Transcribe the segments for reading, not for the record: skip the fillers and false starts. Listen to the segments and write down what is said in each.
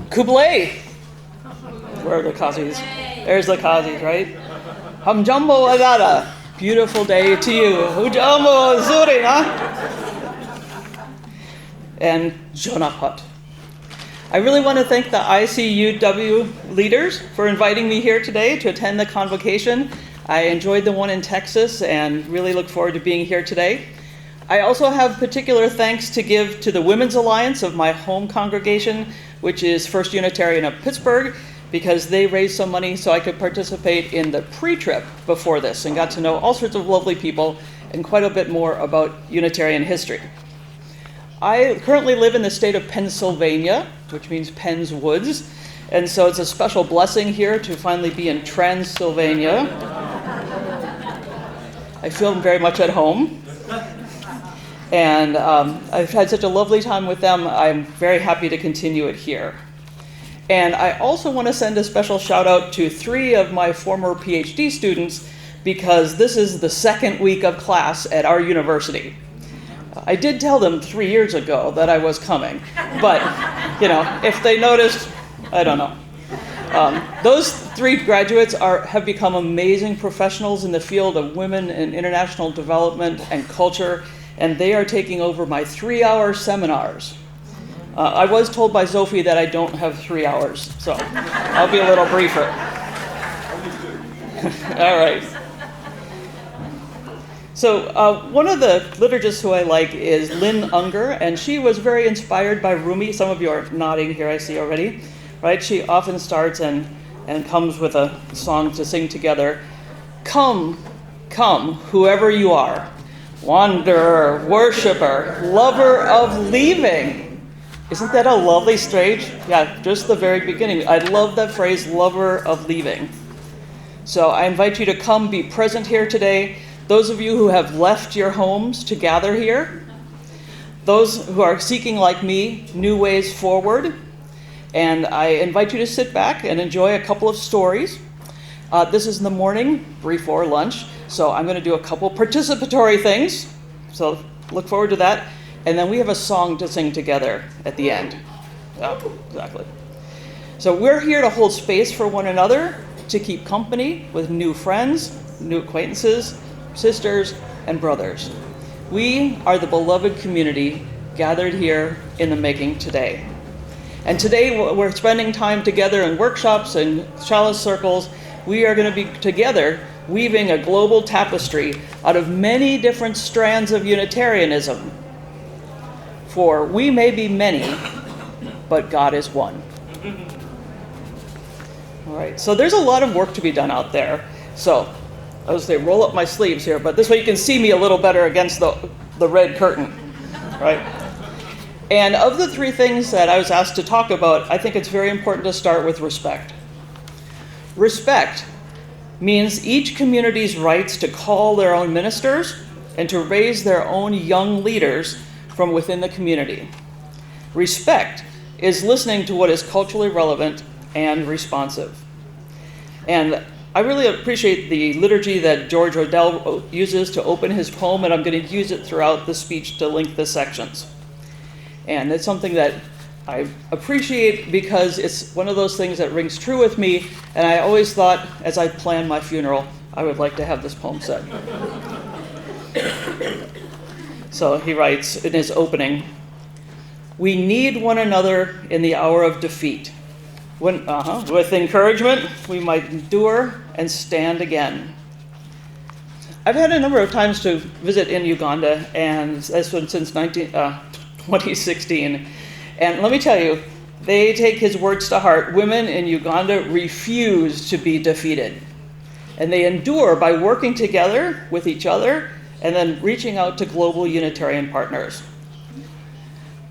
Kublai. Where are the Khasis? There's the Khasis, right? Hamjambo agada. Beautiful day to you. Hujambo zuri, huh? And Jonapat. I really want to thank the ICUW leaders for inviting me here today to attend the convocation. I enjoyed the one in Texas and really look forward to being here today. I also have particular thanks to give to the Women's Alliance of my home congregation, which is First Unitarian of Pittsburgh, because they raised some money so I could participate in the pre-trip before this and got to know all sorts of lovely people and quite a bit more about Unitarian history. I currently live in the state of Pennsylvania, which means Penn's Woods, and so it's a special blessing here to finally be in Transylvania. I feel very much at home. And I've had such a lovely time with them. I'm very happy to continue it here. And I also want to send a special shout out to 3 of my former PhD students because this is the second week of class at our university. I did tell them 3 years ago that I was coming, but if they noticed, I don't know. Those 3 graduates have become amazing professionals in the field of women and international development and culture, and they are taking over my 3-hour seminars. I was told by Sophie that I don't have 3 hours, so I'll be a little briefer. All right. So one of the liturgists who I like is Lynn Unger, and she was very inspired by Rumi. Some of you are nodding here, I see already. Right? She often starts and comes with a song to sing together. Come, come, whoever you are. Wanderer, worshiper, lover of leaving. Isn't that a lovely stage? Yeah, just the very beginning. I love that phrase, lover of leaving. So I invite you to come be present here today. Those of you who have left your homes to gather here. Those who are seeking, like me, new ways forward. And I invite you to sit back and enjoy a couple of stories. This is in the morning, before lunch. So I'm going to do a couple participatory things. So look forward to that. And then we have a song to sing together at the end. Yeah, exactly. So we're here to hold space for one another, to keep company with new friends, new acquaintances, sisters, and brothers. We are the beloved community gathered here in the making today. And today we're spending time together in workshops and chalice circles. We are going to be together weaving a global tapestry out of many different strands of Unitarianism. For we may be many, but God is one. All right, so there's a lot of work to be done out there. So I was going to roll up my sleeves here, but this way you can see me a little better against the red curtain, right? And of the 3 things that I was asked to talk about, I think it's very important to start with respect. Respect means each community's rights to call their own ministers and to raise their own young leaders from within the community. Respect is listening to what is culturally relevant and responsive. And I really appreciate the liturgy that George Odell uses to open his poem, and I'm going to use it throughout the speech to link the sections. And it's something that I appreciate because it's one of those things that rings true with me, and I always thought, as I planned my funeral, I would like to have this poem said. So he writes in his opening, "We need one another in the hour of defeat. With encouragement, we might endure and stand again." I've had a number of times to visit in Uganda, and that's been since 2016. And let me tell you, they take his words to heart. Women in Uganda refuse to be defeated. And they endure by working together with each other and then reaching out to global Unitarian partners.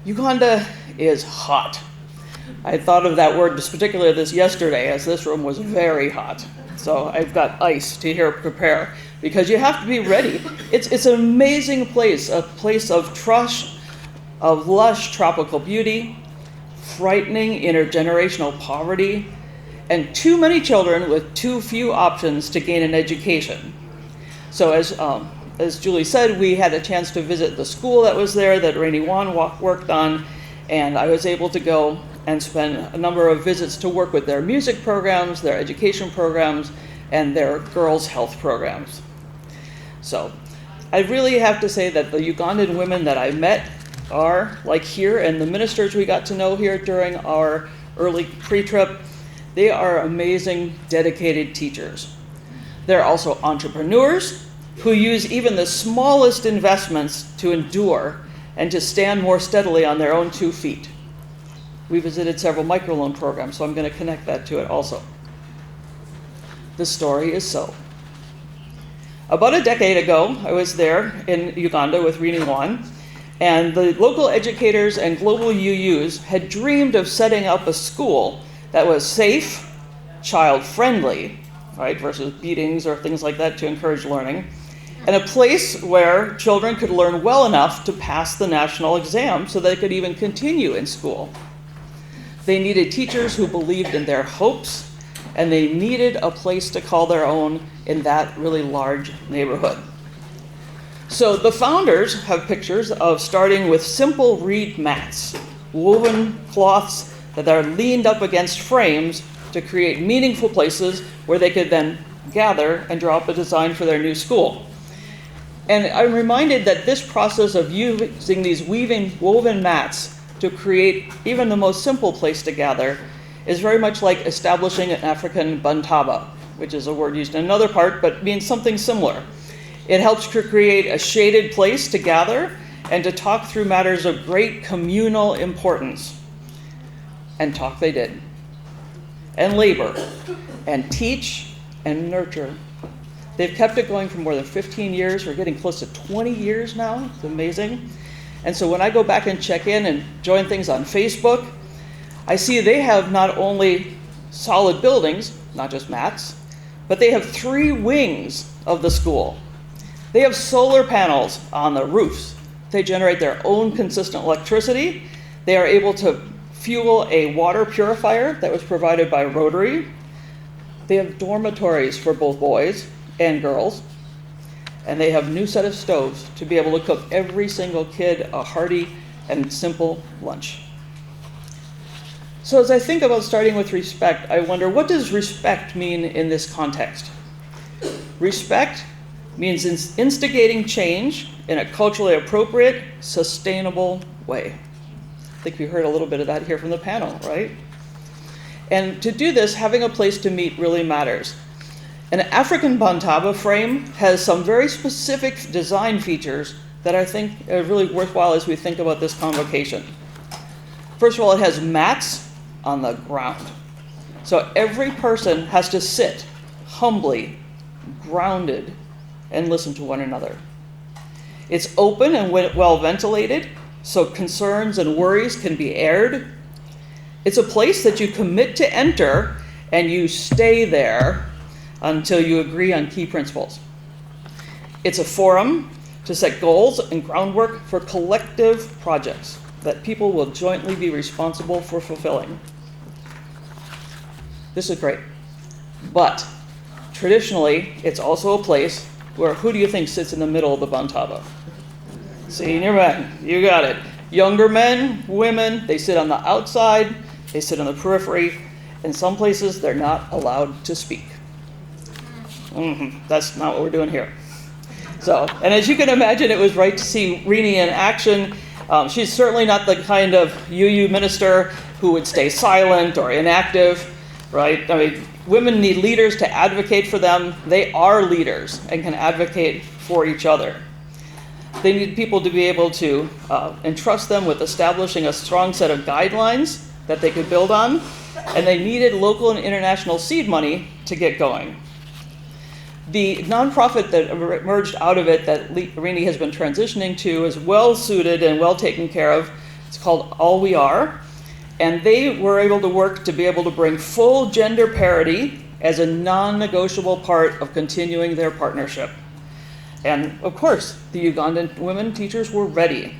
Uganda is hot. I thought of that word particularly this yesterday, as this room was very hot. So I've got ice to prepare, because you have to be ready. It's an amazing place, a place of trust, of lush tropical beauty, frightening intergenerational poverty, and too many children with too few options to gain an education. So as Julie said, we had a chance to visit the school that was there that Rainey Wan worked on, and I was able to go and spend a number of visits to work with their music programs, their education programs, and their girls' health programs. So I really have to say that the Ugandan women that I met are, like here, and the ministers we got to know here during our early pre-trip, they are amazing, dedicated teachers. They're also entrepreneurs who use even the smallest investments to endure and to stand more steadily on their own 2 feet. We visited several microloan programs, so I'm going to connect that to it also. The story is so. About a decade ago, I was there in Uganda with Rini Wan, and the local educators and global UUs had dreamed of setting up a school that was safe, child-friendly, right, versus beatings or things like that to encourage learning, and a place where children could learn well enough to pass the national exam so they could even continue in school. They needed teachers who believed in their hopes, and they needed a place to call their own in that really large neighborhood. So the founders have pictures of starting with simple reed mats, woven cloths that are leaned up against frames to create meaningful places where they could then gather and draw up a design for their new school. And I'm reminded that this process of using these woven mats to create even the most simple place to gather is very much like establishing an African bantaba, which is a word used in another part, but means something similar. It helps to create a shaded place to gather and to talk through matters of great communal importance. And talk they did. And labor. And teach and nurture. They've kept it going for more than 15 years. We're getting close to 20 years now. It's amazing. And so when I go back and check in and join things on Facebook, I see they have not only solid buildings, not just mats, but they have 3 wings of the school. They have solar panels on the roofs. They generate their own consistent electricity. They are able to fuel a water purifier that was provided by Rotary. They have dormitories for both boys and girls. And they have a new set of stoves to be able to cook every single kid a hearty and simple lunch. So as I think about starting with respect, I wonder, what does respect mean in this context? Respect means instigating change in a culturally appropriate, sustainable way. I think we heard a little bit of that here from the panel, right? And to do this, having a place to meet really matters. An African bantaba frame has some very specific design features that I think are really worthwhile as we think about this convocation. First of all, it has mats on the ground. So every person has to sit humbly, grounded, and listen to one another. It's open and well ventilated, so concerns and worries can be aired. It's a place that you commit to enter and you stay there until you agree on key principles. It's a forum to set goals and groundwork for collective projects that people will jointly be responsible for fulfilling. This is great. But traditionally, it's also a place where who do you think sits in the middle of the bantaba? Senior men, you got it. Younger men, women, they sit on the outside, they sit on the periphery. In some places, they're not allowed to speak. That's not what we're doing here. So, and as you can imagine, it was right to see Rini in action. She's certainly not the kind of UU minister who would stay silent or inactive, right? I mean, women need leaders to advocate for them. They are leaders and can advocate for each other. They need people to be able to entrust them with establishing a strong set of guidelines that they could build on, and they needed local and international seed money to get going. The nonprofit that emerged out of it that Rini has been transitioning to is well suited and well taken care of. It's called All We Are, and they were able to work to be able to bring full gender parity as a non-negotiable part of continuing their partnership. And of course, the Ugandan women teachers were ready.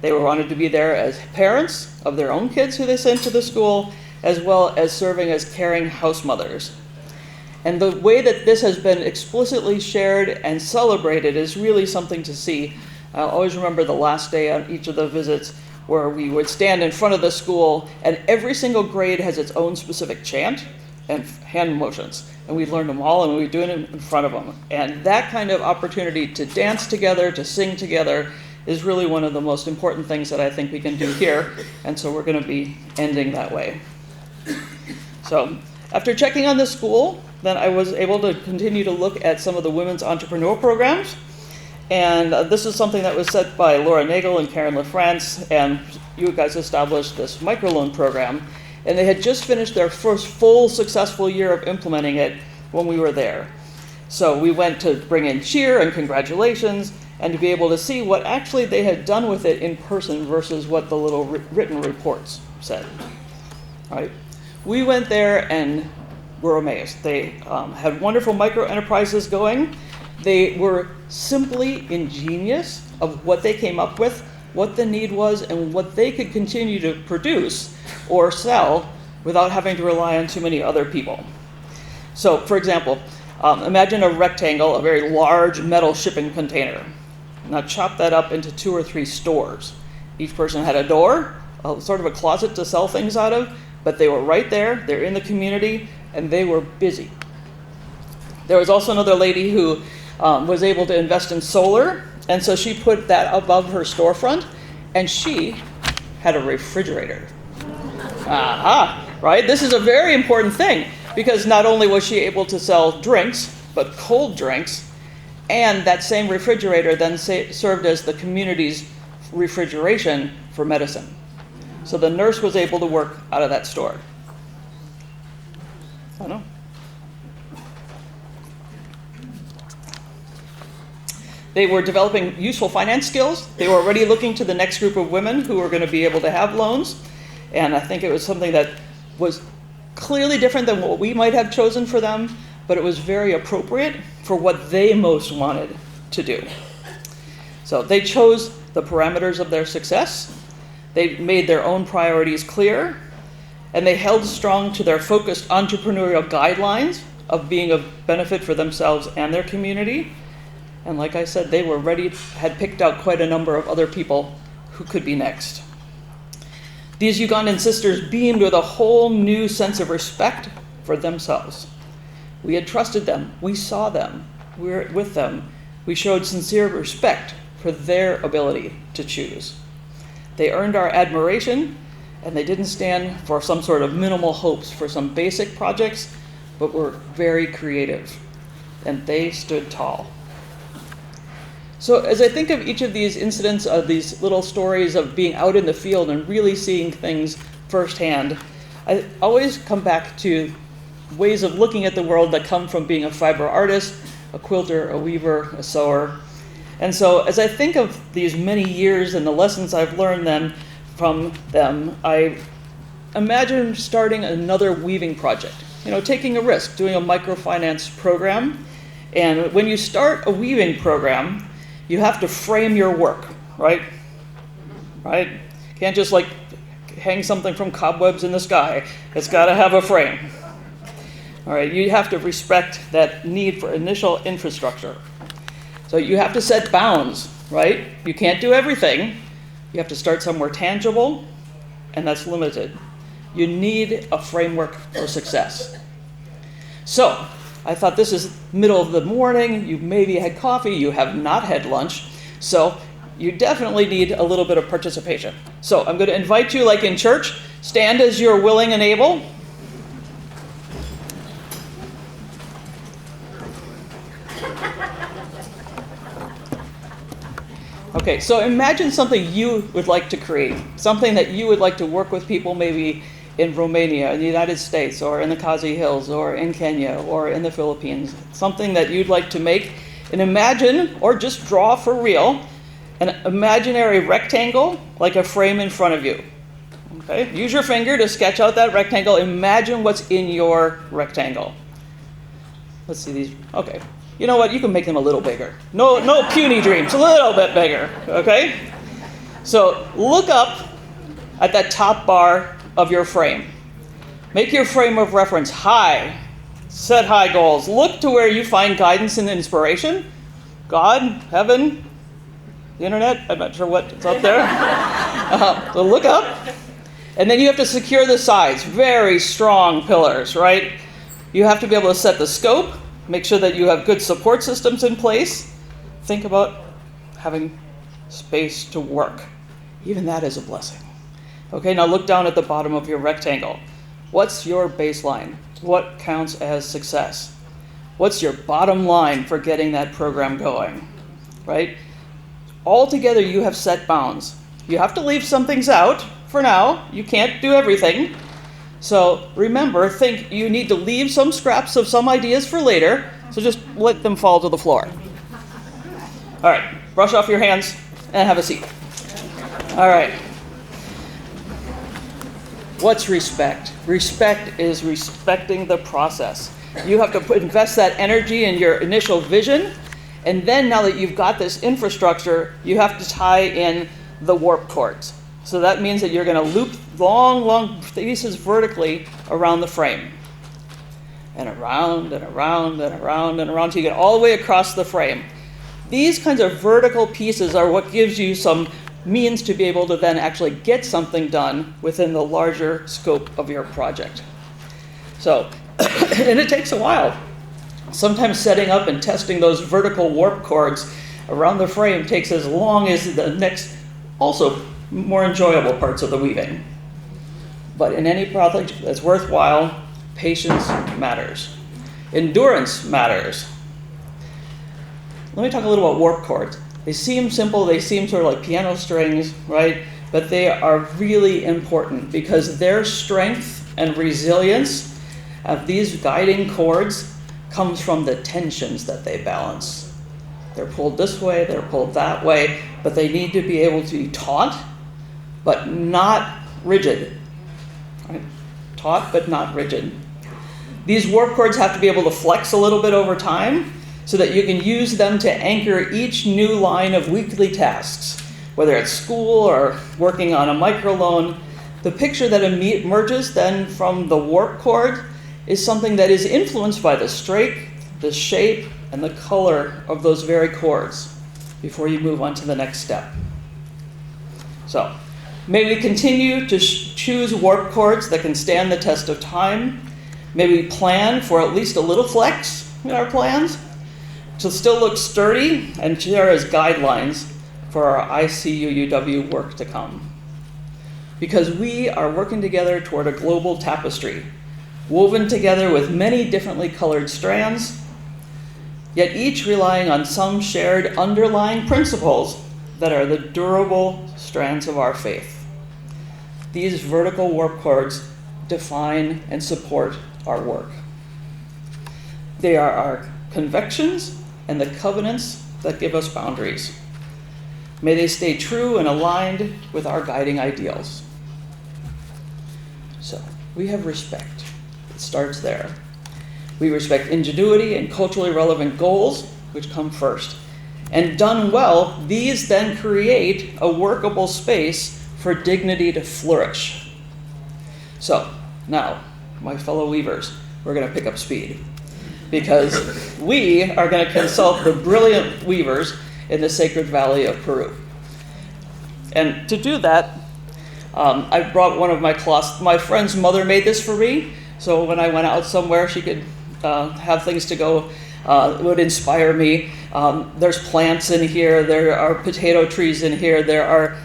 They wanted to be there as parents of their own kids who they sent to the school, as well as serving as caring house mothers. And the way that this has been explicitly shared and celebrated is really something to see. I'll always remember the last day on each of the visits where we would stand in front of the school, and every single grade has its own specific chant and hand motions. And we learned them all, and we were doing it in front of them. And that kind of opportunity to dance together, to sing together, is really one of the most important things that I think we can do here. And so we're going to be ending that way. So after checking on the school, then I was able to continue to look at some of the women's entrepreneur programs. And this is something that was set by Laura Nagel and Karen LaFrance, and you guys established this microloan program. And they had just finished their first full successful year of implementing it when we were there. So we went to bring in cheer and congratulations, and to be able to see what actually they had done with it in person versus what the little written reports said. All right. We went there and were amazed. They had wonderful micro enterprises going. They were simply ingenious of what they came up with, what the need was, and what they could continue to produce or sell without having to rely on too many other people. So, for example, imagine a rectangle, a very large metal shipping container. Now chop that up into 2 or 3 stores. Each person had a door, sort of a closet to sell things out of, but they were right there, they're in the community, and they were busy. There was also another lady who was able to invest in solar, and so she put that above her storefront, and she had a refrigerator. Aha, right? This is a very important thing, because not only was she able to sell drinks, but cold drinks, and that same refrigerator then served as the community's refrigeration for medicine. So the nurse was able to work out of that store. I know. They were developing useful finance skills. They were already looking to the next group of women who were going to be able to have loans. And I think it was something that was clearly different than what we might have chosen for them, but it was very appropriate for what they most wanted to do. So they chose the parameters of their success. They made their own priorities clear, and they held strong to their focused entrepreneurial guidelines of being of benefit for themselves and their community. And like I said, they were ready, had picked out quite a number of other people who could be next. These Ugandan sisters beamed with a whole new sense of respect for themselves. We had trusted them. We saw them. We were with them. We showed sincere respect for their ability to choose. They earned our admiration, and they didn't stand for some sort of minimal hopes for some basic projects, but were very creative, and they stood tall. So as I think of each of these incidents, of these little stories of being out in the field and really seeing things firsthand, I always come back to ways of looking at the world that come from being a fiber artist, a quilter, a weaver, a sewer. And so as I think of these many years and the lessons I've learned then from them, I imagine starting another weaving project, taking a risk, doing a microfinance program. And when you start a weaving program, you have to frame your work, right? Right? Can't just hang something from cobwebs in the sky. It's got to have a frame. All right, you have to respect that need for initial infrastructure. So you have to set bounds, right? You can't do everything. You have to start somewhere tangible, and that's limited. You need a framework for success. So I thought, this is middle of the morning, you maybe had coffee, you have not had lunch, so you definitely need a little bit of participation. So I'm going to invite you, like in church, stand as you're willing and able. Okay, so imagine something you would like to create, something that you would like to work with people maybe in Romania, in the United States, or in the Khasi Hills, or in Kenya, or in the Philippines. Something that you'd like to make, and imagine, or just draw for real, an imaginary rectangle, like a frame in front of you. Okay, use your finger to sketch out that rectangle. Imagine what's in your rectangle. Let's see these. Okay, you know what? You can make them a little bigger. No puny dreams. A little bit bigger. Okay. So look up at that top bar of your frame. Make your frame of reference high. Set high goals. Look to where you find guidance and inspiration. God, heaven, the internet. I'm not sure what's up there. So look up. And then you have to secure the sides. Very strong pillars, right? You have to be able to set the scope, make sure that you have good support systems in place. Think about having space to work. Even that is a blessing. Okay, now look down at the bottom of your rectangle. What's your baseline? What counts as success? What's your bottom line for getting that program going, right? Altogether, you have set bounds. You have to leave some things out for now. You can't do everything. So remember, think you need to leave some scraps of some ideas for later, so just let them fall to the floor. All right, brush off your hands and have a seat. All right. What's respect? Respect is respecting the process. You have to invest that energy in your initial vision, and then now that you've got this infrastructure, you have to tie in the warp cords. So that means that you're going to loop long pieces vertically around the frame. And around and around and around and around till you get all the way across the frame. These kinds of vertical pieces are what gives you some means to be able to then actually get something done within the larger scope of your project. So, and it takes a while. Sometimes setting up and testing those vertical warp cords around the frame takes as long as the next, also more enjoyable parts of the weaving. But in any project that's worthwhile, patience matters. Endurance matters. Let me talk a little about warp cords. They seem simple, they seem sort of like piano strings, right? But they are really important because their strength and resilience of these guiding cords comes from the tensions that they balance. They're pulled this way, they're pulled that way, but they need to be able to be taut, but not rigid. Right? Taut, but not rigid. These warp cords have to be able to flex a little bit over time so that you can use them to anchor each new line of weekly tasks, whether it's school or working on a microloan. The picture that emerges then from the warp cord is something that is influenced by the strength, the shape, and the color of those very cords before you move on to the next step. So, may we continue to choose warp cords that can stand the test of time. May we plan for at least a little flex in our plans to still look sturdy and share as guidelines for our ICUUW work to come. Because we are working together toward a global tapestry, woven together with many differently colored strands, yet each relying on some shared underlying principles that are the durable strands of our faith. These vertical warp cords define and support our work. They are our convictions and the covenants that give us boundaries. May they stay true and aligned with our guiding ideals. So, we have respect. It starts there. We respect ingenuity and culturally relevant goals, which come first. And done well, these then create a workable space for dignity to flourish. So, now, my fellow weavers, we're going to pick up speed. Because we are going to consult the brilliant weavers in the Sacred Valley of Peru. And to do that, I brought one of my friend's mother made this for me. So when I went out somewhere, she could have things to go, it would inspire me. There's plants in here, there are potato trees in here, there are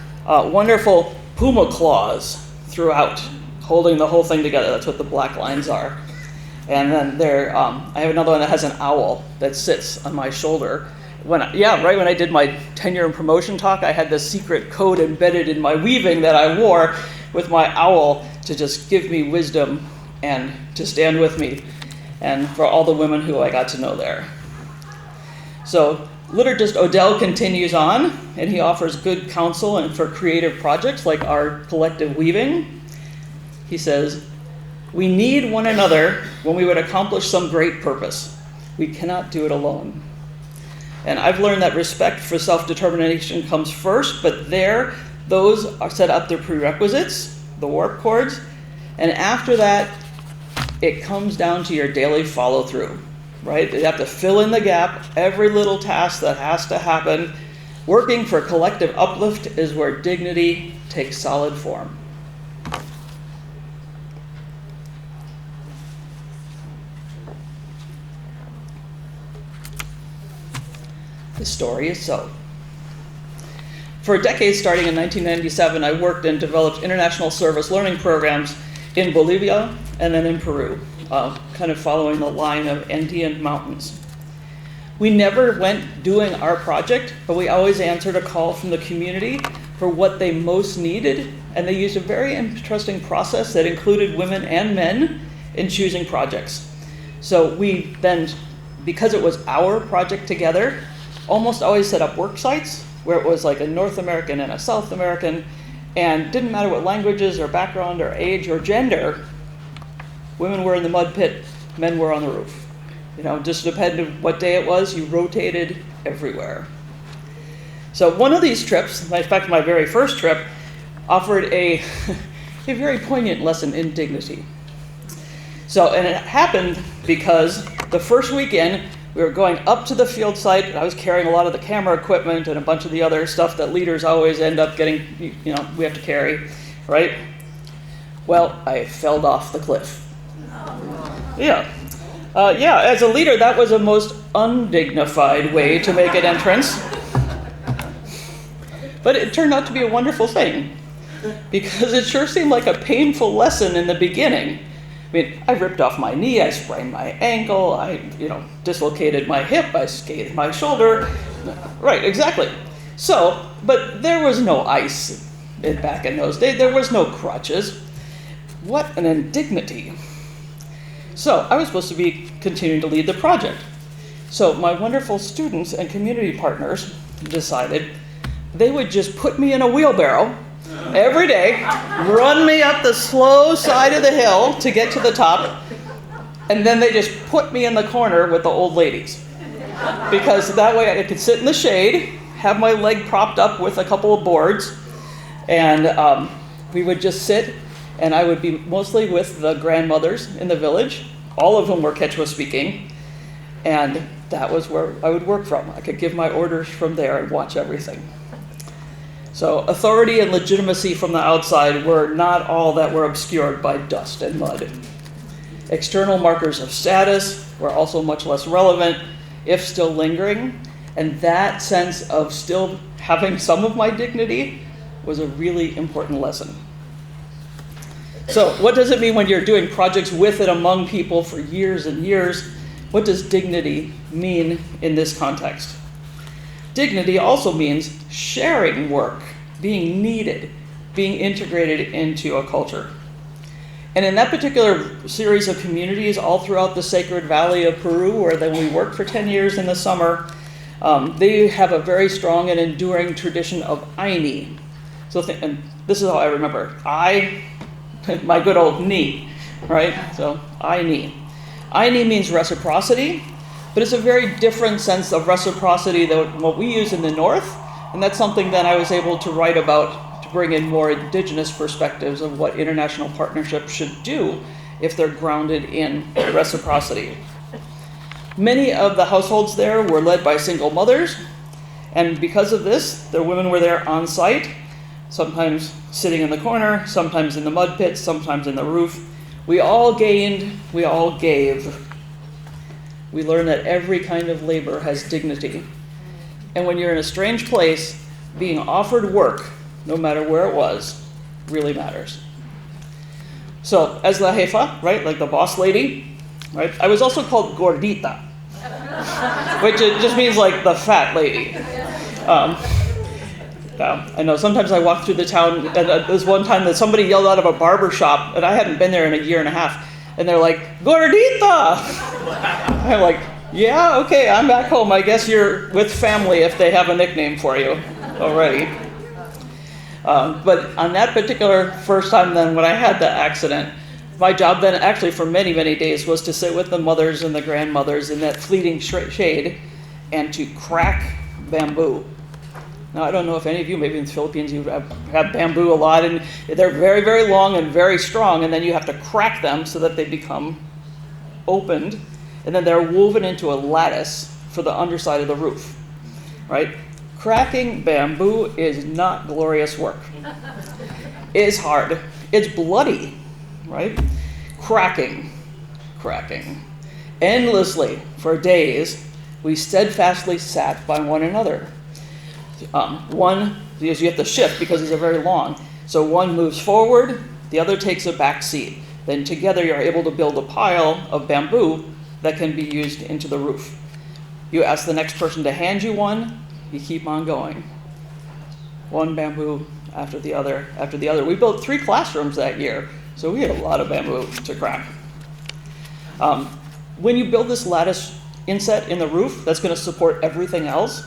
wonderful puma claws throughout, holding the whole thing together. That's what the black lines are. And then I have another one that has an owl that sits on my shoulder. Right when I did my tenure and promotion talk, I had this secret code embedded in my weaving that I wore with my owl to just give me wisdom and to stand with me, and for all the women who I got to know there. So liturgist Odell continues on, and he offers good counsel and for creative projects like our collective weaving. He says, "We need one another when we would accomplish some great purpose. We cannot do it alone." And I've learned that respect for self-determination comes first, but those are set up their prerequisites, the warp cords, and after that, it comes down to your daily follow-through, right? You have to fill in the gap, every little task that has to happen, Working for collective uplift is where dignity takes solid form. The story is so. For a decade, starting in 1997, I worked and developed international service learning programs in Bolivia and then in Peru, kind of following the line of Andean mountains. We never went doing our project, but we always answered a call from the community for what they most needed, and they used a very interesting process that included women and men in choosing projects. So we then, because it was our project together, almost always set up work sites where it was like a North American and a South American, and didn't matter what languages or background or age or gender, women were in the mud pit, men were on the roof. Just depended what day it was, you rotated everywhere. So one of these trips, in fact my very first trip, offered a very poignant lesson in dignity. And it happened because the first weekend, we were going up to the field site, and I was carrying a lot of the camera equipment and a bunch of the other stuff that leaders always end up getting, we have to carry, right? Well, I fell off the cliff. Yeah. As a leader, that was a most undignified way to make an entrance. But it turned out to be a wonderful thing, because it sure seemed like a painful lesson in the beginning. I ripped off my knee, I sprained my ankle, I dislocated my hip, I scathed my shoulder. Right, exactly. But there was no ice back in those days. There was no crutches. What an indignity. So I was supposed to be continuing to lead the project. So my wonderful students and community partners decided they would just put me in a wheelbarrow every day, run me up the slow side of the hill to get to the top, and then they just put me in the corner with the old ladies. Because that way I could sit in the shade, have my leg propped up with a couple of boards, and we would just sit, and I would be mostly with the grandmothers in the village, all of whom were Quechua speaking, and that was where I would work from. I could give my orders from there and watch everything. So authority and legitimacy from the outside were not all that were obscured by dust and mud. External markers of status were also much less relevant, if still lingering, and that sense of still having some of my dignity was a really important lesson. So what does it mean when you're doing projects with and among people for years and years? What does dignity mean in this context? Dignity also means sharing work, being needed, being integrated into a culture. And in that particular series of communities all throughout the Sacred Valley of Peru, where then we worked for 10 years in the summer, they have a very strong and enduring tradition of IISE. And this is how I remember. My good old knee, right? So IISE. IISE means reciprocity, but it's a very different sense of reciprocity than what we use in the North, and that's something that I was able to write about to bring in more indigenous perspectives of what international partnerships should do if they're grounded in reciprocity. Many of the households there were led by single mothers, and because of this, their women were there on site, sometimes sitting in the corner, sometimes in the mud pits, sometimes in the roof. We all gained, we all gave. We learn that every kind of labor has dignity. And when you're in a strange place, being offered work, no matter where it was, really matters. So as the jefa, right, like the boss lady, right, I was also called gordita, which it just means like the fat lady. I know sometimes I walk through the town, and there was one time that somebody yelled out of a barber shop, and I hadn't been there in a year and a half, and they're like, "Gordita!" I'm like, "Yeah, okay, I'm back home. I guess you're with family if they have a nickname for you already." But on that particular first time then when I had that accident, my job then actually for many, many days was to sit with the mothers and the grandmothers in that fleeting shade and to crack bamboo. Now, I don't know if any of you, maybe in the Philippines, you have bamboo a lot, and they're very, very long and very strong, and then you have to crack them so that they become opened, and then they're woven into a lattice for the underside of the roof, right? Cracking bamboo is not glorious work. It's hard. It's bloody, right? Cracking. Endlessly, for days, we steadfastly sat by one another. One, because you have to shift because these are very long. So one moves forward, the other takes a back seat. Then together you're able to build a pile of bamboo that can be used into the roof. You ask the next person to hand you one, you keep on going. One bamboo after the other, after the other. We built 3 classrooms that year, so we had a lot of bamboo to crack. When you build this lattice inset in the roof that's going to support everything else,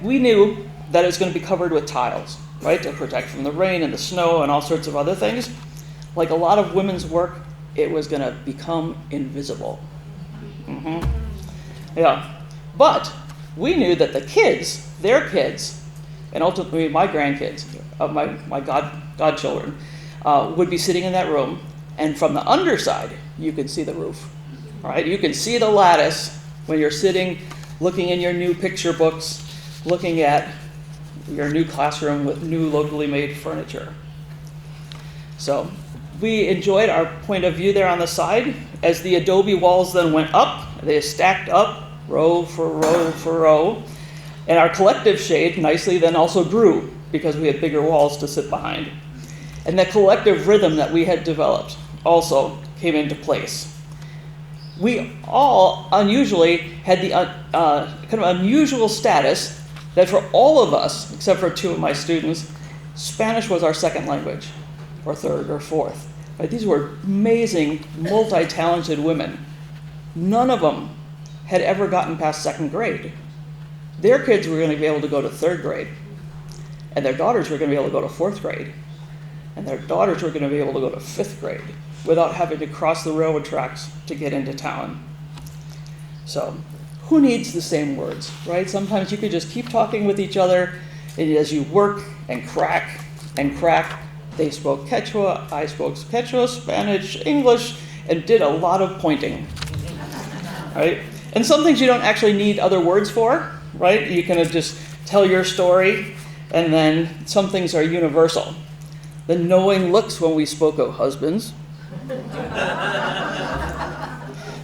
we knew that it was going to be covered with tiles, right, to protect from the rain and the snow and all sorts of other things. Like a lot of women's work, it was going to become invisible. Yeah, but we knew that the kids, their kids, and ultimately my grandkids, my godchildren, would be sitting in that room, and from the underside, you could see the roof. All right, you can see the lattice when you're sitting, looking in your new picture books, looking at your new classroom with new locally made furniture. So we enjoyed our point of view there on the side. As the adobe walls then went up, they stacked up row for row for row. And our collective shade nicely then also grew because we had bigger walls to sit behind. And the collective rhythm that we had developed also came into place. We all unusually had the kind of unusual status that for all of us, except for 2 of my students, Spanish was our second language, or third or fourth. Right? These were amazing, multi-talented women. None of them had ever gotten past 2nd grade. Their kids were going to be able to go to 3rd grade, and their daughters were going to be able to go to 4th grade, and their daughters were going to be able to go to 5th grade without having to cross the railroad tracks to get into town. So, who needs the same words, right? Sometimes you could just keep talking with each other, and as you work and crack, they spoke Quechua, I spoke Quechua, Spanish, English, and did a lot of pointing, right? And some things you don't actually need other words for, right? You can just tell your story, and then some things are universal. The knowing looks when we spoke of husbands.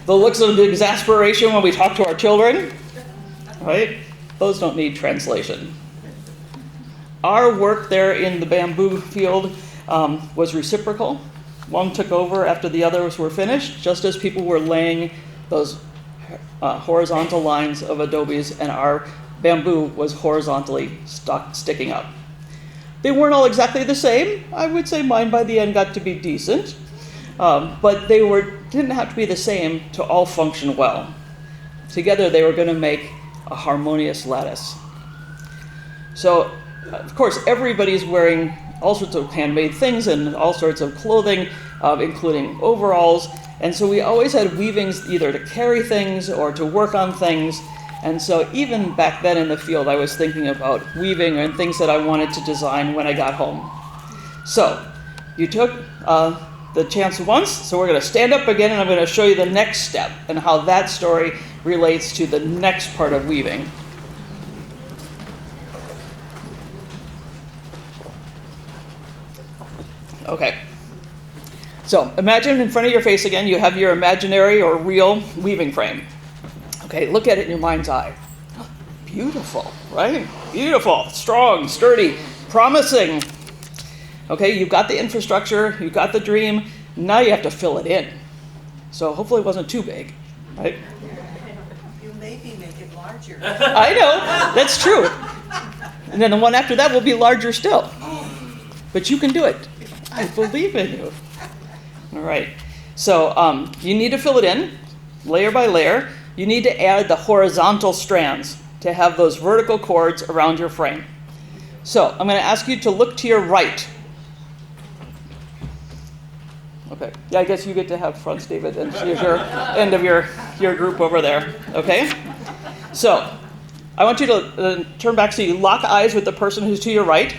The looks of exasperation when we talk to our children, right? Those don't need translation. Our work there in the bamboo field was reciprocal. One took over after the others were finished, just as people were laying those horizontal lines of adobes, and our bamboo was horizontally sticking up. They weren't all exactly the same. I would say mine by the end got to be decent. But they didn't have to be the same to all function well. Together they were going to make a harmonious lattice. So, of course, everybody's wearing all sorts of handmade things and all sorts of clothing, including overalls. And so we always had weavings either to carry things or to work on things. And so even back then in the field, I was thinking about weaving and things that I wanted to design when I got home. So you took the chance once, so we're going to stand up again, and I'm going to show you the next step and how that story relates to the next part of weaving. Okay. So imagine in front of your face again, you have your imaginary or real weaving frame. Okay, look at it in your mind's eye. Beautiful, right? Beautiful, strong, sturdy, promising. Okay, you've got the infrastructure, you've got the dream, now you have to fill it in. So hopefully it wasn't too big, right? You maybe make it larger. I know, that's true. And then the one after that will be larger still. But you can do it. I believe in you. All right, so you need to fill it in, layer by layer. You need to add the horizontal strands to have those vertical cords around your frame. So I'm going to ask you to look to your right. Okay, yeah, I guess you get to have fronts, David, and here's your end of your group over there, okay? So I want you to turn back so you lock eyes with the person who's to your right.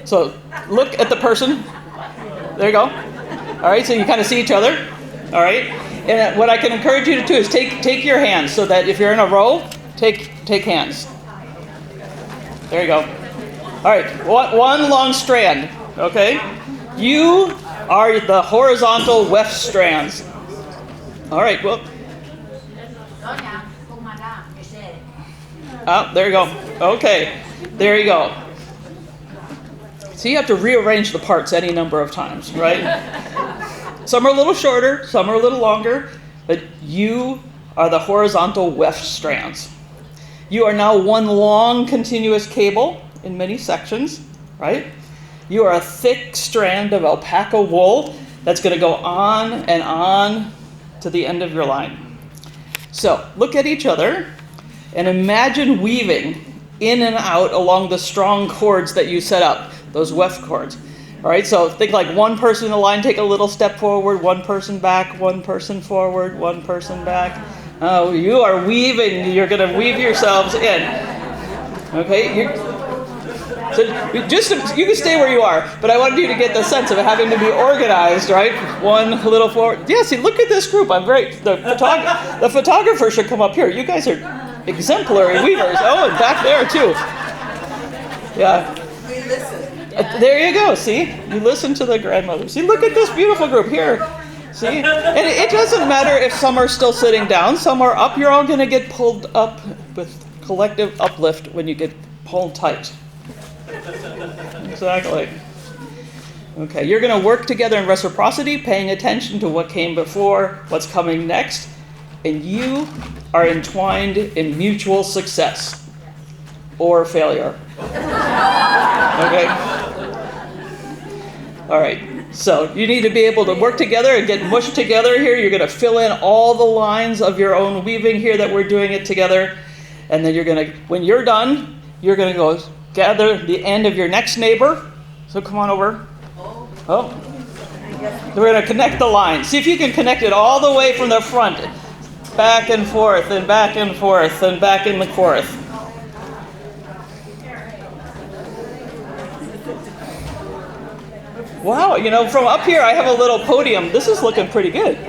So look at the person. There you go. All right, so you kind of see each other. All right, and what I can encourage you to do is take your hands, so that if you're in a row, take hands. There you go. All right, one long strand, okay? You are the horizontal weft strands. All right, well. Oh, there you go. Okay, there you go. So you have to rearrange the parts any number of times, right? Some are a little shorter, some are a little longer, but you are the horizontal weft strands. You are now one long continuous cable in many sections, right? You are a thick strand of alpaca wool that's going to go on and on to the end of your line. So look at each other and imagine weaving in and out along the strong cords that you set up, those weft cords. All right, so think like one person in the line, take a little step forward, one person back, one person forward, one person back. Oh, you are weaving. You're going to weave yourselves in. Okay, so you can stay where you are, but I wanted you to get the sense of having to be organized, right? One little forward. Yeah, see, look at this group. The photographer should come up here. You guys are exemplary weavers. Oh, and back there too. Yeah. We listen. There you go. See, you listen to the grandmother. See, look at this beautiful group here. See, and it doesn't matter if some are still sitting down, some are up. You're all going to get pulled up with collective uplift when you get pulled tight. Exactly. Okay, you're going to work together in reciprocity, paying attention to what came before, what's coming next, and you are entwined in mutual success or failure. Okay? All right. So you need to be able to work together and get mushed together here. You're going to fill in all the lines of your own weaving here that we're doing it together. And then you're going to, when you're done, you're going to go gather the end of your next neighbor. So come on over. Oh. We're going to connect the line. See if you can connect it all the way from the front. Back and forth and back and forth and back and forth. Wow, from up here I have a little podium. This is looking pretty good.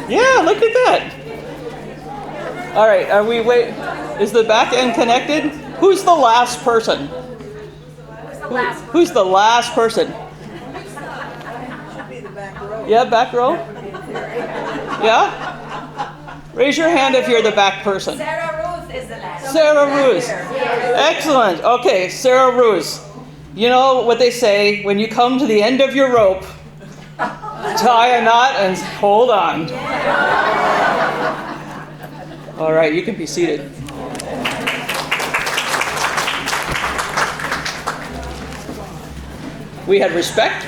Yeah, look at that. All right, is the back end connected? Who's the last person? Who's the last person? Should be the back row. Yeah, back row? Yeah? Raise your hand if you're the back person. Sarah Ruth is the last. Sarah Ruth. Excellent. Okay, Sarah Ruth. You know what they say, when you come to the end of your rope, tie a knot and hold on. All right, you can be seated. We had respect.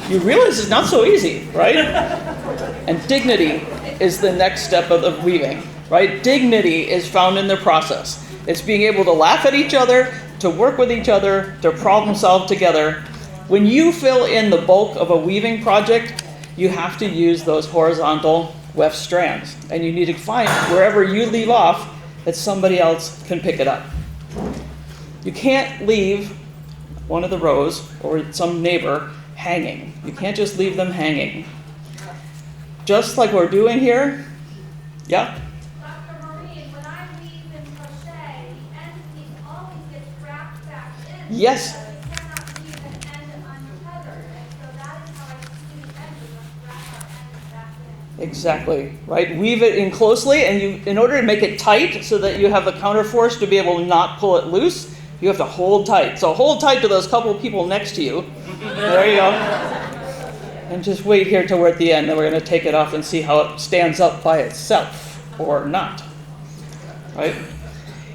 You realize it's not so easy, right? And dignity is the next step of the weaving, right? Dignity is found in the process. It's being able to laugh at each other, to work with each other, to problem solve together. When you fill in the bulk of a weaving project, you have to use those horizontal weft strands. And you need to find wherever you leave off that somebody else can pick it up. You can't leave one of the rows or some neighbor hanging. You can't just leave them hanging. Just like we're doing here. Yeah? Dr. Maureen, when I weave and crochet, the end piece always gets wrapped back in. Yes. So it cannot leave an end untethered. And so that is how I see the end. We must wrap our ends back in. Exactly, right? Weave it in closely, and in order to make it tight so that you have the counterforce to be able to not pull it loose, you have to hold tight. So hold tight to those couple of people next to you. There you go. And just wait here till we're at the end, then we're going to take it off and see how it stands up by itself or not. Right?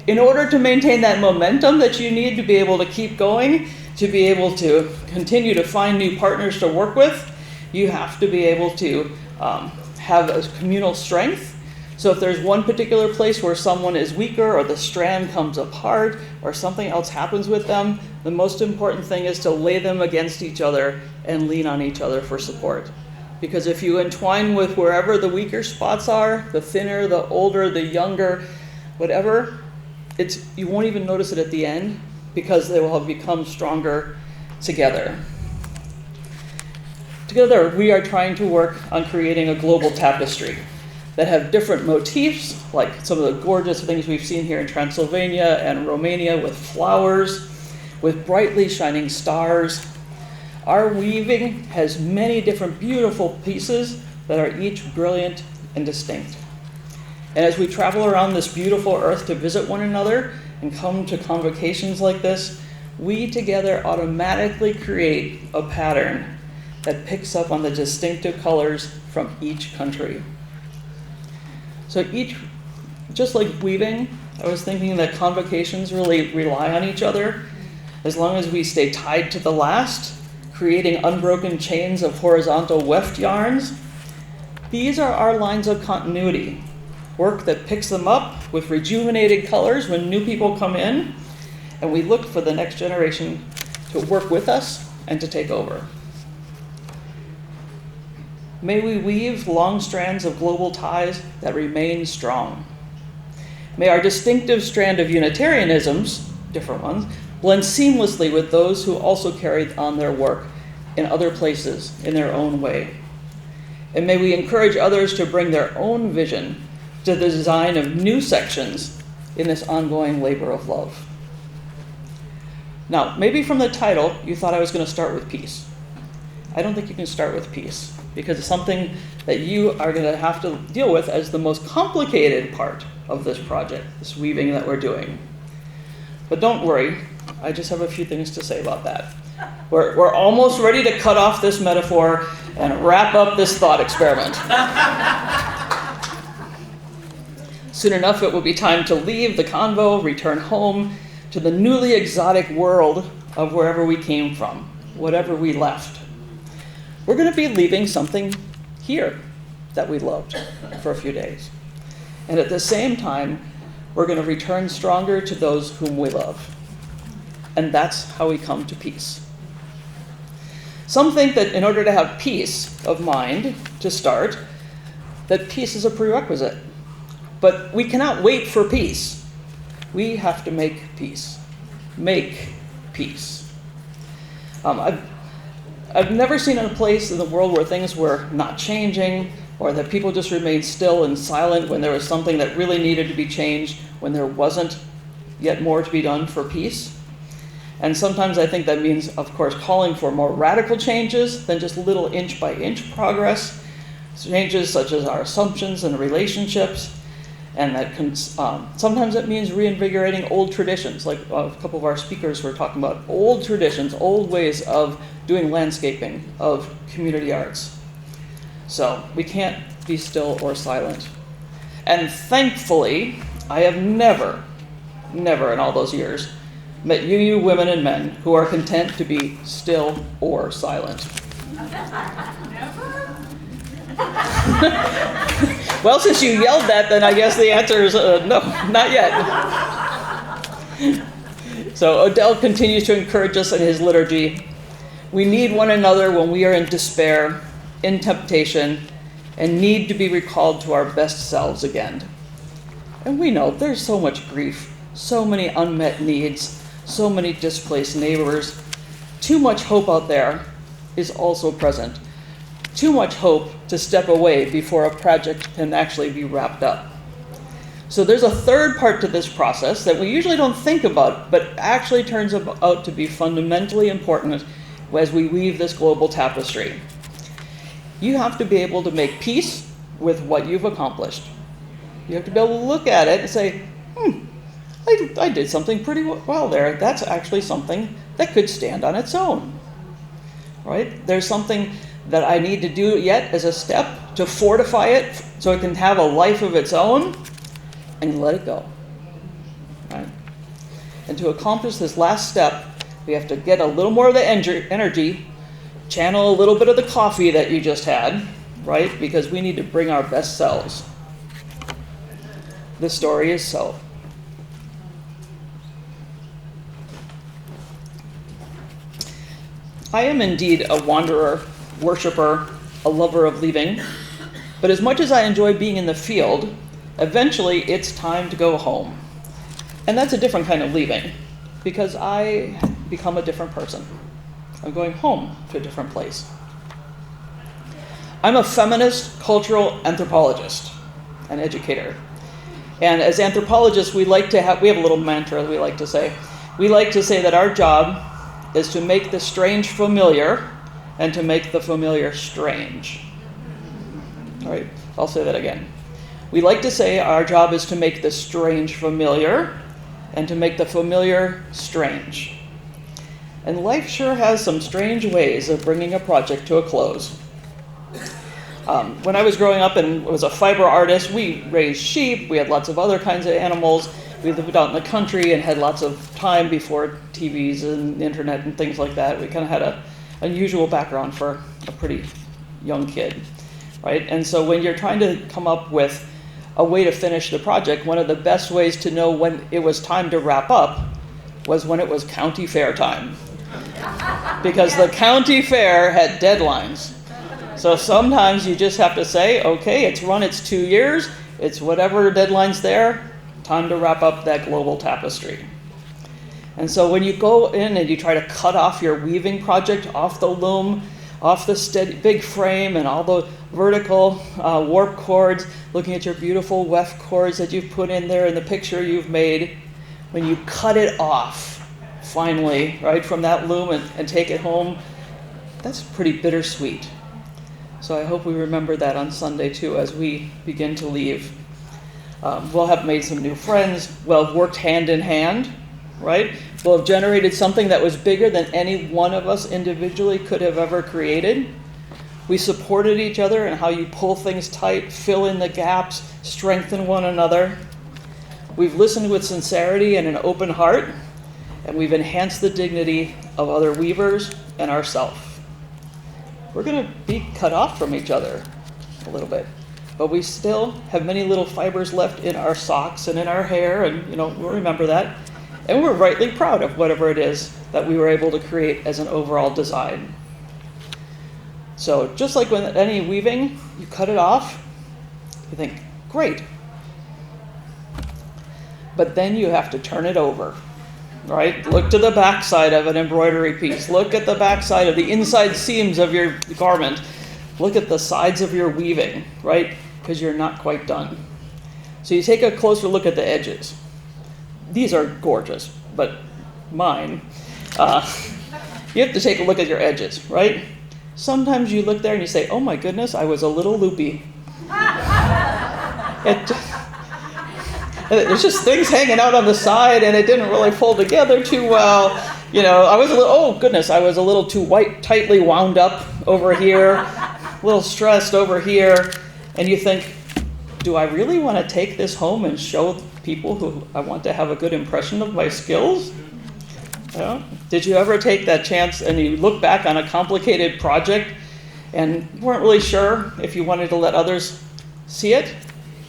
In order to maintain that momentum that you need to be able to keep going, to be able to continue to find new partners to work with, you have to be able to have a communal strength. So if there's one particular place where someone is weaker or the strand comes apart or something else happens with them, the most important thing is to lay them against each other and lean on each other for support. Because if you entwine with wherever the weaker spots are, the thinner, the older, the younger, whatever, you won't even notice it at the end because they will have become stronger together. Together, we are trying to work on creating a global tapestry that have different motifs, like some of the gorgeous things we've seen here in Transylvania and Romania with flowers, with brightly shining stars. Our weaving has many different beautiful pieces that are each brilliant and distinct. And as we travel around this beautiful earth to visit one another and come to convocations like this, we together automatically create a pattern that picks up on the distinctive colors from each country. So just like weaving, I was thinking that convocations really rely on each other. As long as we stay tied to the last, creating unbroken chains of horizontal weft yarns, these are our lines of continuity. Work that picks them up with rejuvenated colors when new people come in, and we look for the next generation to work with us and to take over. May we weave long strands of global ties that remain strong. May our distinctive strand of Unitarianisms, different ones, blend seamlessly with those who also carry on their work in other places in their own way. And may we encourage others to bring their own vision to the design of new sections in this ongoing labor of love. Now, maybe from the title, you thought I was going to start with peace. I don't think you can start with peace, because it's something that you are going to have to deal with as the most complicated part of this project, this weaving that we're doing. But don't worry, I just have a few things to say about that. We're almost ready to cut off this metaphor and wrap up this thought experiment. Soon enough, it will be time to leave the convo, return home to the newly exotic world of wherever we came from, whatever we left. We're going to be leaving something here that we loved for a few days. And at the same time, we're going to return stronger to those whom we love. And that's how we come to peace. Some think that in order to have peace of mind to start, that peace is a prerequisite. But we cannot wait for peace. We have to make peace. Make peace. I've never seen a place in the world where things were not changing, or that people just remained still and silent when there was something that really needed to be changed, when there wasn't yet more to be done for peace. And sometimes I think that means, of course, calling for more radical changes than just little inch-by-inch progress, changes such as our assumptions and relationships. And that sometimes it means reinvigorating old traditions, like a couple of our speakers were talking about old traditions, old ways of doing landscaping, of community arts. So we can't be still or silent. And thankfully, I have never in all those years, met you women and men who are content to be still or silent. Never? Well, since you yelled that, then I guess the answer is no, not yet. So Odell continues to encourage us in his liturgy. We need one another when we are in despair, in temptation, and need to be recalled to our best selves again. And we know there's so much grief, so many unmet needs, so many displaced neighbors. Too much hope out there is also present. Too much hope to step away before a project can actually be wrapped up. So there's a third part to this process that we usually don't think about, but actually turns out to be fundamentally important as we weave this global tapestry. You have to be able to make peace with what you've accomplished. You have to be able to look at it and say, I did something pretty well there. That's actually something that could stand on its own, right? There's something that I need to do yet as a step to fortify it so it can have a life of its own, and let it go, right? And to accomplish this last step, we have to get a little more of the energy, channel a little bit of the coffee that you just had, right? Because we need to bring our best selves. The story is so. I am indeed a wanderer, worshiper, a lover of leaving, but as much as I enjoy being in the field, eventually it's time to go home. And that's a different kind of leaving, because I become a different person. I'm going home to a different place. I'm a feminist cultural anthropologist, an educator. And as anthropologists, we have a little mantra we like to say, We like to say that our job is to make the strange familiar and to make the familiar strange. All right, I'll say that again. We like to say our job is to make the strange familiar and to make the familiar strange. And life sure has some strange ways of bringing a project to a close. When I was growing up and was a fiber artist, we raised sheep, we had lots of other kinds of animals. We lived out in the country and had lots of time before TVs and internet and things like that. We kind of had an unusual background for a pretty young kid, right? And so when you're trying to come up with a way to finish the project, one of the best ways to know when it was time to wrap up was when it was county fair time. Because the county fair had deadlines. So sometimes you just have to say, okay, it's run its 2 years, it's whatever deadline's there, time to wrap up that global tapestry. And so when you go in and you try to cut off your weaving project off the loom, off the steady, big frame and all the vertical warp cords, looking at your beautiful weft cords that you've put in there and the picture you've made, when you cut it off, finally, right, from that loom and take it home, that's pretty bittersweet. So I hope we remember that on Sunday too as we begin to leave. We'll have made some new friends. We'll have worked hand in hand, right? We'll have generated something that was bigger than any one of us individually could have ever created. We supported each other in how you pull things tight, fill in the gaps, strengthen one another. We've listened with sincerity and an open heart, and we've enhanced the dignity of other weavers and ourselves. We're going to be cut off from each other a little bit, but we still have many little fibers left in our socks and in our hair, and we'll remember that. And we're rightly proud of whatever it is that we were able to create as an overall design. So just like with any weaving, you cut it off, you think, great. But then you have to turn it over, right? Look to the backside of an embroidery piece. Look at the backside of the inside seams of your garment. Look at the sides of your weaving, right? Because you're not quite done. So you take a closer look at the edges. These are gorgeous, but mine. You have to take a look at your edges, right? Sometimes you look there and you say, oh my goodness, I was a little loopy. There's just things hanging out on the side and it didn't really fold together too well. I was I was a little too tightly wound up over here, a little stressed over here. And you think, do I really want to take this home and show people who I want to have a good impression of my skills? Did you ever take that chance and you look back on a complicated project and weren't really sure if you wanted to let others see it?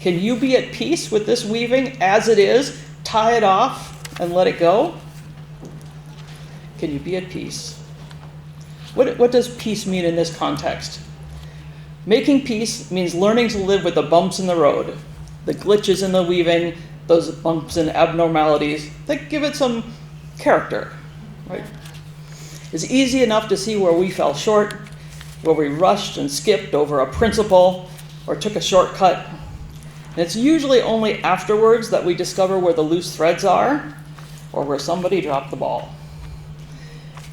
Can you be at peace with this weaving as it is, tie it off and let it go? Can you be at peace? What does peace mean in this context? Making peace means learning to live with the bumps in the road, the glitches in the weaving, those bumps and abnormalities that give it some character, right? It's easy enough to see where we fell short, where we rushed and skipped over a principle or took a shortcut. And it's usually only afterwards that we discover where the loose threads are or where somebody dropped the ball.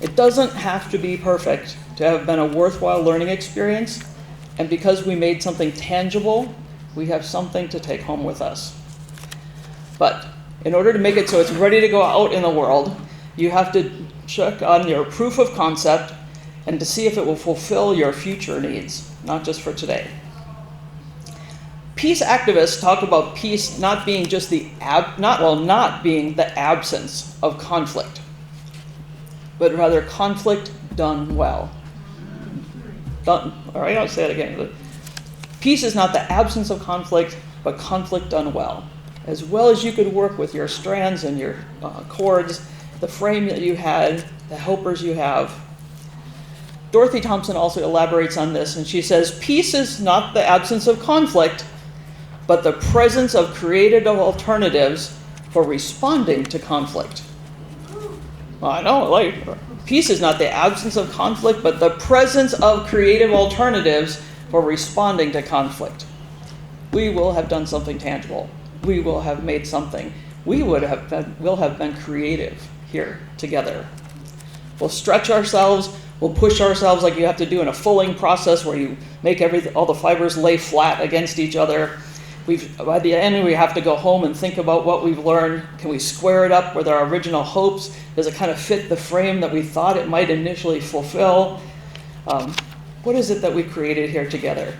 It doesn't have to be perfect to have been a worthwhile learning experience, and because we made something tangible, we have something to take home with us. But in order to make it so it's ready to go out in the world, you have to check on your proof of concept and to see if it will fulfill your future needs, not just for today. Peace activists talk about peace not being just not being the absence of conflict, but rather conflict done well. All right, I'll say it again. Peace is not the absence of conflict, but conflict done well. As well as you could work with your strands and your cords, the frame that you had, the helpers you have. Dorothy Thompson also elaborates on this, and she says, peace is not the absence of conflict, but the presence of creative alternatives for responding to conflict. Well, I know, peace is not the absence of conflict, but the presence of creative alternatives for responding to conflict. We will have done something tangible. We will have made something. We will have been creative here together. We'll stretch ourselves, we'll push ourselves like you have to do in a fulling process where you make all the fibers lay flat against each other. By the end, we have to go home and think about what we've learned. Can we square it up with our original hopes? Does it kind of fit the frame that we thought it might initially fulfill? What is it that we created here together?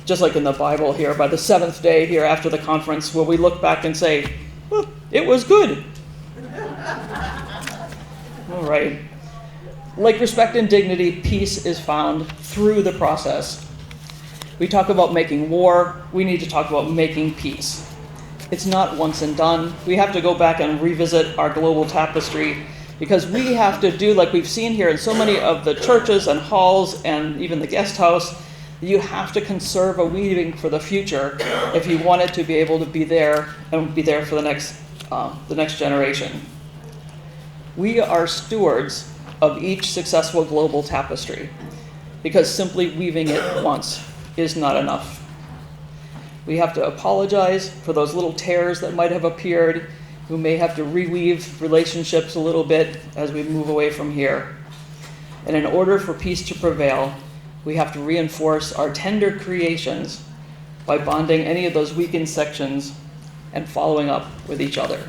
Just like in the Bible here, by the seventh day here after the conference, will we look back and say, well, it was good. All right. Like respect and dignity, peace is found through the process. We talk about making war. We need to talk about making peace. It's not once and done. We have to go back and revisit our global tapestry because we have to do, like we've seen here in so many of the churches and halls and even the guest house, you have to conserve a weaving for the future if you want it to be able to be there and be there for the next generation. We are stewards of each successful global tapestry because simply weaving it once is not enough. We have to apologize for those little tears that might have appeared. We may have to reweave relationships a little bit as we move away from here. And in order for peace to prevail, we have to reinforce our tender creations by bonding any of those weakened sections and following up with each other.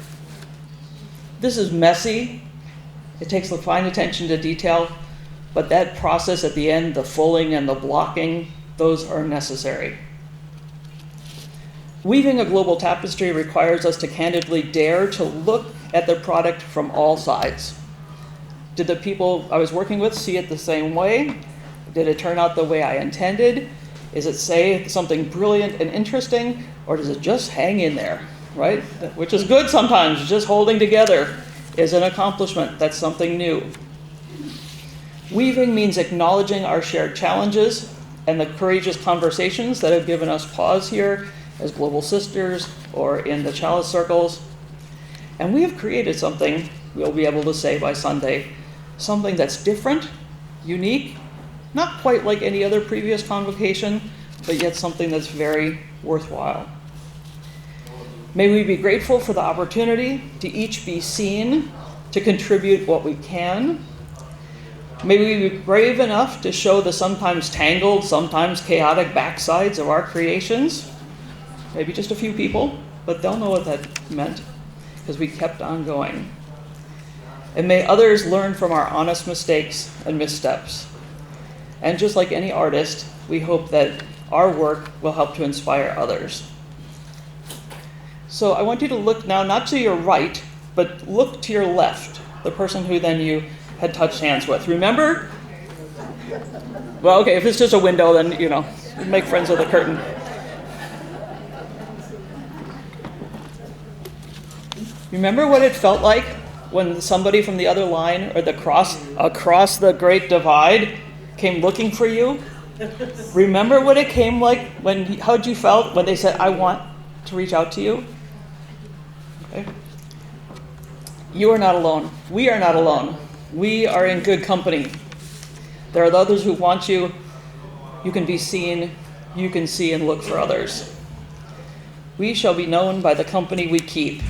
This is messy. It takes the fine attention to detail, but that process at the end, the fulling and the blocking, those are necessary. Weaving a global tapestry requires us to candidly dare to look at the product from all sides. Did the people I was working with see it the same way? Did it turn out the way I intended? Is it say something brilliant and interesting, or does it just hang in there, right? Which is good sometimes. Just holding together is an accomplishment. That's something new. Weaving means acknowledging our shared challenges and the courageous conversations that have given us pause here as global sisters or in the chalice circles. And we have created something we'll be able to say by Sunday, something that's different, unique, not quite like any other previous convocation, but yet something that's very worthwhile. May we be grateful for the opportunity to each be seen, to contribute what we can. May we be brave enough to show the sometimes tangled, sometimes chaotic backsides of our creations. Maybe just a few people, but they'll know what that meant because we kept on going. And may others learn from our honest mistakes and missteps. And just like any artist, we hope that our work will help to inspire others. So I want you to look now, not to your right, but look to your left, the person who then you had touched hands with. Remember? Well, okay, if it's just a window, then, make friends with the curtain. Remember what it felt like when somebody from the other line or across the great divide came looking for you? Remember what it came like how'd you felt when they said, I want to reach out to you? Okay. You are not alone. We are not alone. We are in good company. There are others who want you. You can be seen. You can see and look for others. We shall be known by the company we keep.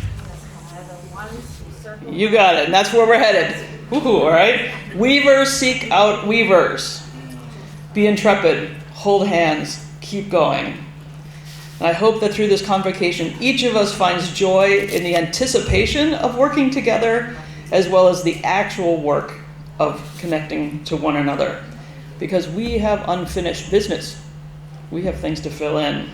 You got it. And that's where we're headed. Woohoo, all right? Weavers seek out weavers. Be intrepid. Hold hands. Keep going. And I hope that through this convocation, each of us finds joy in the anticipation of working together as well as the actual work of connecting to one another. Because we have unfinished business. We have things to fill in.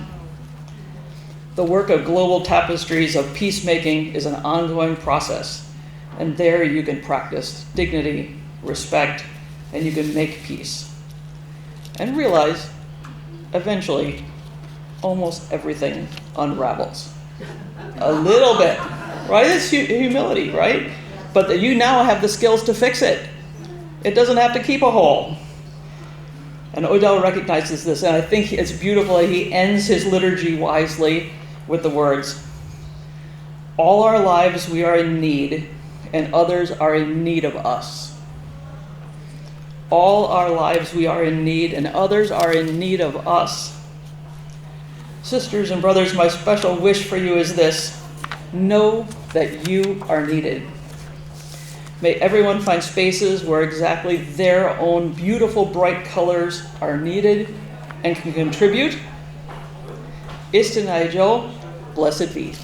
The work of global tapestries of peacemaking is an ongoing process. And there you can practice dignity, respect, and you can make peace. And realize, eventually, almost everything unravels. A little bit, right? It's humility, right? But that you now have the skills to fix it. It doesn't have to keep a hole. And Odell recognizes this, and I think it's beautiful that he ends his liturgy wisely with the words, all our lives we are in need, and others are in need of us. All our lives we are in need, and others are in need of us. Sisters and brothers, my special wish for you is this. Know that you are needed. May everyone find spaces where exactly their own beautiful, bright colors are needed and can contribute. Istinaijo, blessed be.